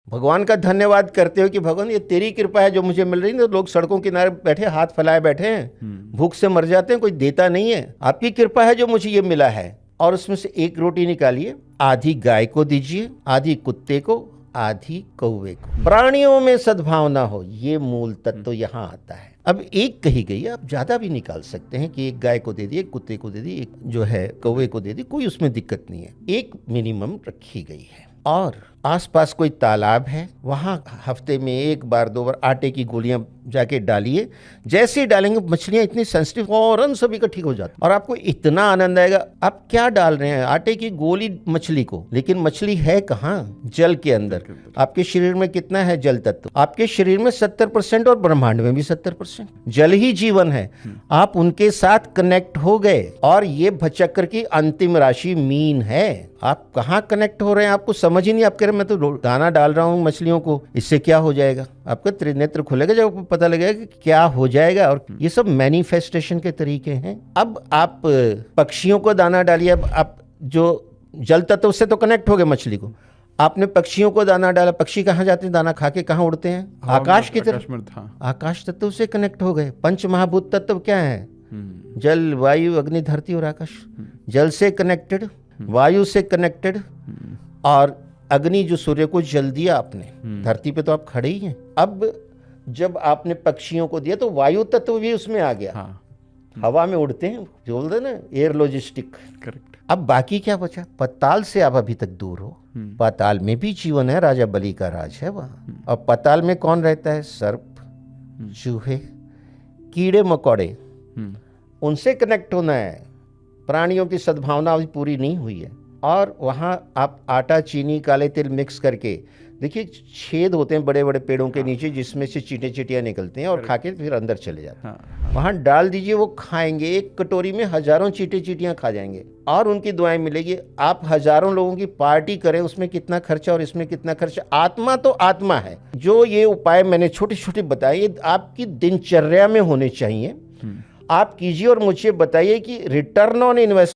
भगवान का धन्यवाद करते हो कि भगवान ये तेरी कृपा है जो मुझे मिल रही है। तो लोग सड़कों किनारे बैठे हाथ फैलाए बैठे हैं, भूख से मर जाते हैं, कोई देता नहीं है। आपकी कृपा है जो मुझे ये मिला है। और उसमें से एक रोटी निकालिए, आधी गाय को दीजिए, आधी कुत्ते को, आधी कौवे को। प्राणियों में सद्भावना हो, ये मूल तत्व तो यहाँ आता है। अब एक कही गई है, आप ज्यादा भी निकाल सकते हैं कि एक गाय को दे दी, एक कुत्ते को दे दी, एक जो है कौवे को दे दी, कोई उसमें दिक्कत नहीं है। एक मिनिमम रखी गई है। और आसपास कोई तालाब है, वहां हफ्ते में एक बार दो बार आटे की गोलियां जाके डालिए। जैसे ही डालेंगे मछलियां इतनी सेंसिटिव फौरन सभी का ठीक हो जाता है और आपको इतना आनंद आएगा। आप क्या डाल रहे हैं? आटे की गोली मछली को, लेकिन मछली है कहाँ? जल के अंदर। आपके शरीर में कितना है जल तत्व? आपके शरीर में 70% और ब्रह्मांड में भी 70%। जल ही जीवन है। आप उनके साथ कनेक्ट हो गए और ये भचक्र की अंतिम राशि मीन है। आप कहाँ कनेक्ट हो रहे हैं आपको समझ ही नहीं। आप कह रहे मैं तो दाना डाल रहा हूँ मछलियों को, इससे क्या हो जाएगा? आपका त्रिनेत्र खुलेगा जब आपको पता लगेगा कि क्या हो जाएगा। और ये सब मैनिफेस्टेशन के तरीके हैं। अब आप पक्षियों को दाना डालिए। अब आप जो जल तत्व से तो कनेक्ट हो गए मछली को, आपने पक्षियों को दाना डाला। पक्षी कहाँ जाते हैं? दाना खा के कहाँ उड़ते हैं? आकाश की तरफ। आकाश तत्व से कनेक्ट हो गए। पंच महाभूत तत्व क्या है? जल, वायु, अग्नि, धरती और आकाश। जल से कनेक्टेड, वायु से कनेक्टेड, और अग्नि जो सूर्य को जल दिया आपने, धरती पे तो आप खड़े ही हैं। अब जब आपने पक्षियों को दिया तो वायु तत्व भी उसमें आ गया। हवा में उड़ते हैं, जो बोलते हैं ना एयर लॉजिस्टिक। करेक्ट। अब बाकी क्या बचा? पाताल से आप अभी तक दूर हो। पाताल में भी जीवन है, राजा बलि का राज है वहां। और पाताल में कौन रहता है? सर्प, चूहे, कीड़े मकोड़े। उनसे कनेक्ट होना है। प्राणियों की सद्भावना अभी पूरी नहीं हुई है। और वहाँ आप आटा, चीनी, काले तिल मिक्स करके देखिए, छेद होते हैं बड़े बड़े पेड़ों के नीचे जिसमें से चींटे चींटियाँ निकलते हैं और खा के फिर अंदर चले जाते हैं। वहाँ डाल दीजिए, वो खाएंगे। एक कटोरी में हजारों चींटे चींटियाँ खा जाएंगे और उनकी दुआएं मिलेगी। आप हजारों लोगों की पार्टी करें, उसमें कितना खर्चा और इसमें कितना खर्चा। आत्मा तो आत्मा है। जो ये उपाय मैंने छोटे छोटे बताए, ये आपकी दिनचर्या में होने चाहिए। आप कीजिए और मुझे बताइए कि रिटर्न ऑन इन्वेस्टमेंट